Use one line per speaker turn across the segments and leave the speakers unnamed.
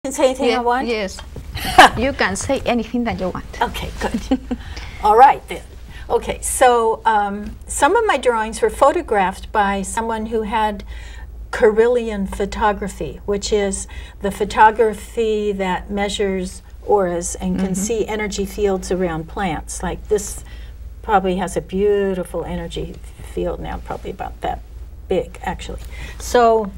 Can say anything I want?
Yes. You can say anything that you want.
Okay, good. All right then. Okay, so some of my drawings were photographed by someone who had Kirlian photography, which is the photography that measures auras and can see energy fields around plants. Like this probably has a beautiful energy field now, probably about that big actually. So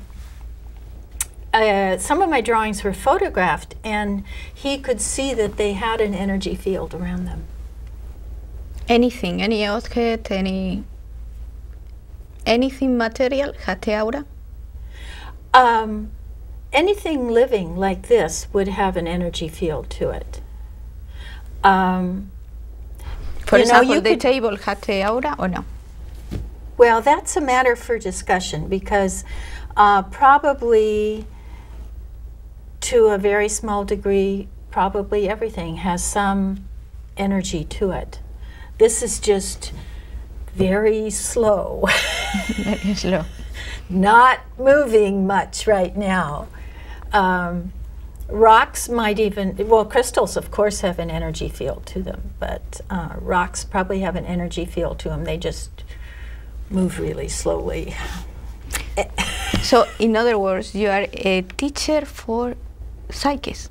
some of my drawings were photographed and he could see that they had an energy field around them.
Anything, any object, anything material had the aura?
Anything living like this would have an energy field to it.
For example, the table had the aura or no?
Well, that's a matter for discussion because probably to a very small degree, probably everything has some energy to it. This is just very slow.
Very slow.
Not moving much right now. Rocks might even, well, crystals of course have an energy field to them, but rocks probably have an energy field to them. They just move really slowly.
So, in other words, you are a teacher for psychics.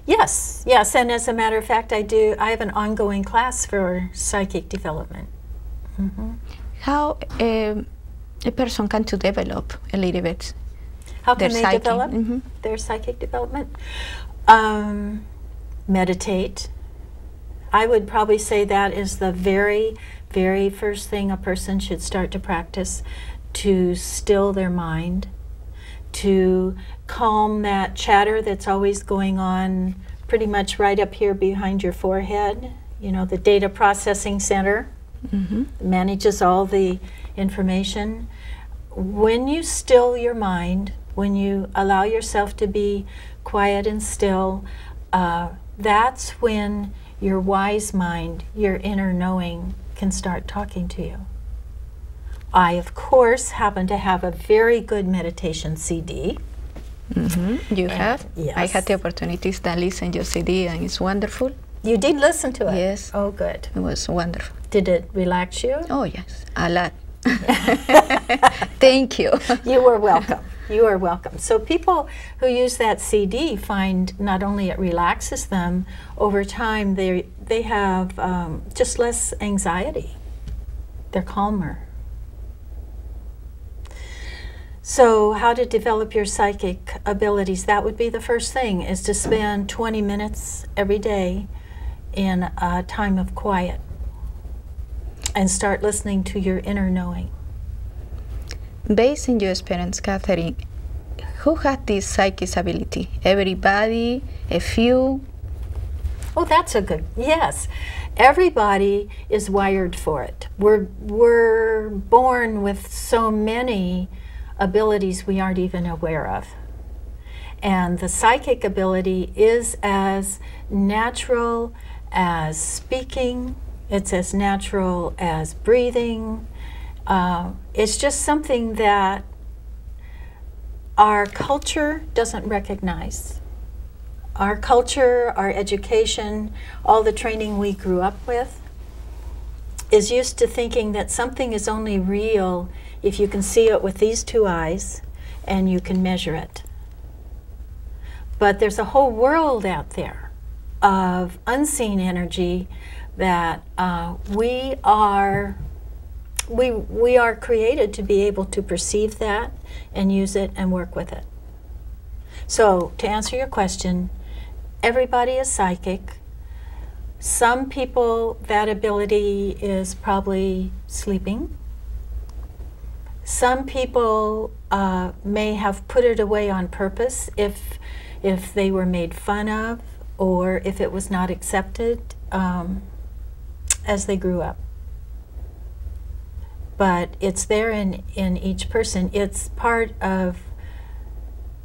Yes, yes, and as a matter of fact, I have an ongoing class for psychic development.
How a person can to develop a little bit?
How can they develop their psychic development? Meditate. I would probably say that is the very, very first thing a person should start to practice, to still their mind, to calm that chatter that's always going on pretty much right up here behind your forehead. You know, the data processing center manages all the information. When you still your mind, when you allow yourself to be quiet and still, that's when your wise mind, your inner knowing, can start talking to you. I, of course, happen to have a very good meditation CD.
You have?
Yes.
I had the opportunities to listen to your CD and it's wonderful.
You did listen to it?
Yes.
Oh, good.
It was wonderful.
Did it relax you?
Oh, yes, a lot. Thank you.
You are welcome. You are welcome. So people who use that CD find not only it relaxes them, over time they have just less anxiety. They're calmer. So how to develop your psychic abilities? That would be the first thing, is to spend 20 minutes every day in a time of quiet and start listening to your inner knowing.
Based on your experience, Catherine, who had this psychic ability? Everybody? A few?
Oh, that's a good, yes. Everybody is wired for it. We're born with so many abilities we aren't even aware of. And the psychic ability is as natural as speaking, it's as natural as breathing. It's just something that our culture doesn't recognize. Our culture, our education, all the training we grew up with is used to thinking that something is only real if you can see it with these two eyes and you can measure it. But there's a whole world out there of unseen energy that we are created to be able to perceive that and use it and work with it. So to answer your question, everybody is psychic. Some people, that ability is probably sleeping. Some people may have put it away on purpose if they were made fun of or if it was not accepted as they grew up. But it's there in each person. It's part of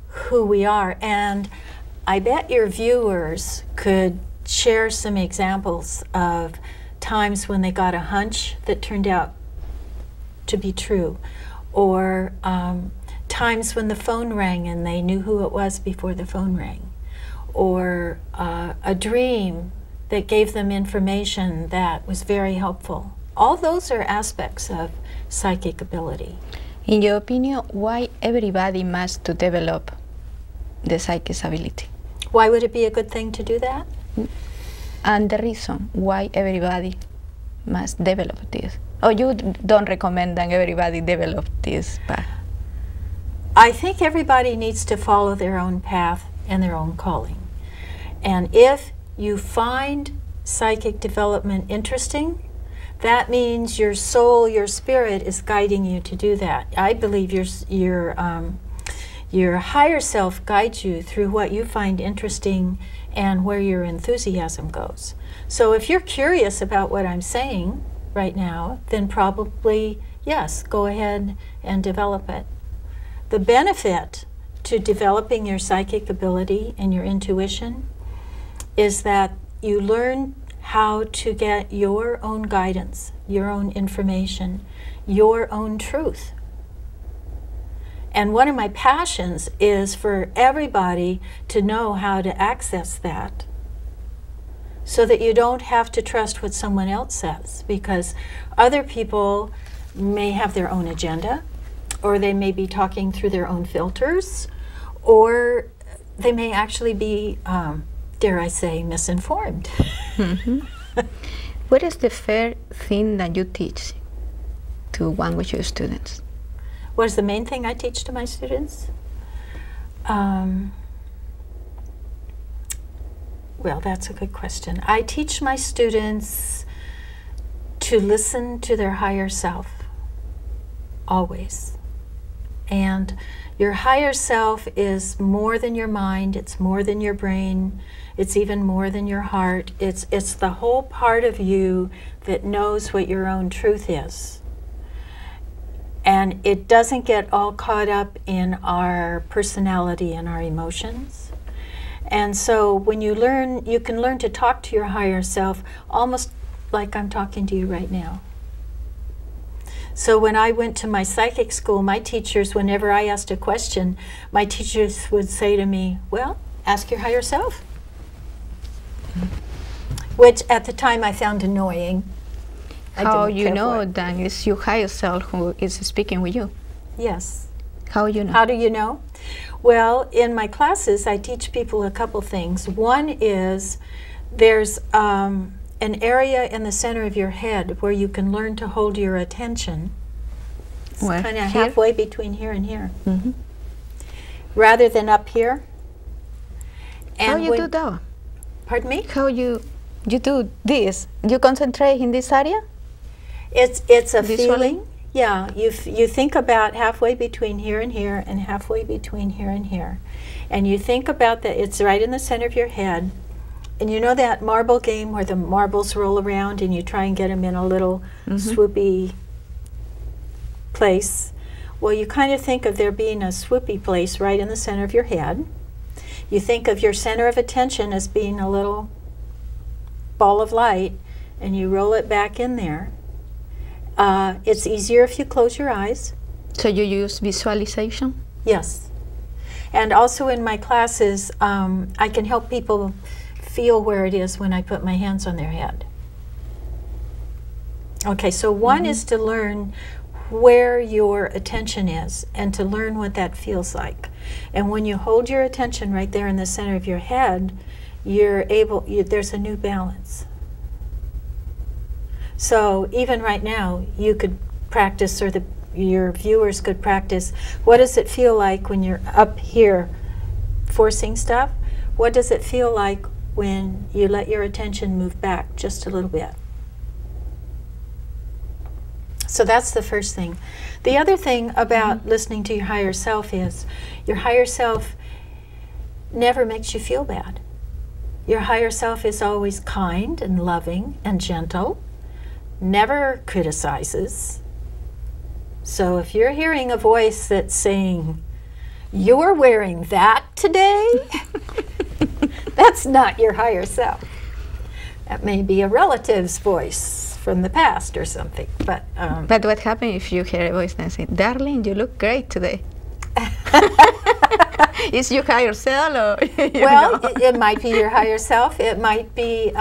who we are. And I bet your viewers could share some examples of times when they got a hunch that turned out to be true, or times when the phone rang and they knew who it was before the phone rang. or a dream that gave them information that was very helpful. All those are aspects of psychic ability.
In your opinion, why everybody must to develop the psychic ability?
Why would it be a good thing to do that?
And the reason why everybody must develop this? Or you don't recommend that everybody develop this path?
I think everybody needs to follow their own path and their own calling. And if you find psychic development interesting, that means your soul, your spirit is guiding you to do that. I believe your higher self guides you through what you find interesting and where your enthusiasm goes. So if you're curious about what I'm saying right now, then probably, yes, go ahead and develop it. The benefit to developing your psychic ability and your intuition is that you learn how to get your own guidance, your own information, your own truth. And one of my passions is for everybody to know how to access that, so that you don't have to trust what someone else says, because other people may have their own agenda, or they may be talking through their own filters, or they may actually be, dare I say, misinformed.
Mm-hmm. What is the first thing that you teach to one of your students?
What is the main thing I teach to my students? Well, that's a good question. I teach my students to listen to their higher self, always. And your higher self is more than your mind, it's more than your brain, it's even more than your heart. It's the whole part of you that knows what your own truth is. And it doesn't get all caught up in our personality and our emotions. And so when you learn, you can learn to talk to your higher self almost like I'm talking to you right now. So when I went to my psychic school, my teachers, whenever I asked a question, my teachers would say to me, well, ask your higher self. Which at the time I found annoying.
How you know that it's your higher self who is speaking with you?
Yes.
How you know?
How do you know? Well, in my classes, I teach people a couple things. One is there's an area in the center of your head where you can learn to hold your attention. It's kind of halfway between here and here.
Mm-hmm.
Rather than up here. And
how you do that?
Pardon me?
How you do this? You concentrate in this area?
It's a feeling. Yeah, you think about halfway between here and halfway between here and here. And you think about that, it's right in the center of your head. And you know that marble game where the marbles roll around and you try and get them in a little swoopy place? Well, you kind of think of there being a swoopy place right in the center of your head. You think of your center of attention as being a little ball of light, and you roll it back in there. It's easier if you close your eyes.
So you use visualization?
Yes. And also in my classes, I can help people feel where it is when I put my hands on their head. Okay, so one is to learn where your attention is and to learn what that feels like. And when you hold your attention right there in the center of your head, there's a new balance. So even right now, you could practice, or your viewers could practice, what does it feel like when you're up here forcing stuff? What does it feel like when you let your attention move back just a little bit? So that's the first thing. The other thing about listening to your higher self is your higher self never makes you feel bad. Your higher self is always kind and loving and gentle, never criticizes. So if you're hearing a voice that's saying, "You're wearing that today," that's not your higher self. That may be a relative's voice from the past or something. But
what happens if you hear a voice and say, "Darling, you look great today"? Is your higher self or
Well, it might be your higher self. It might be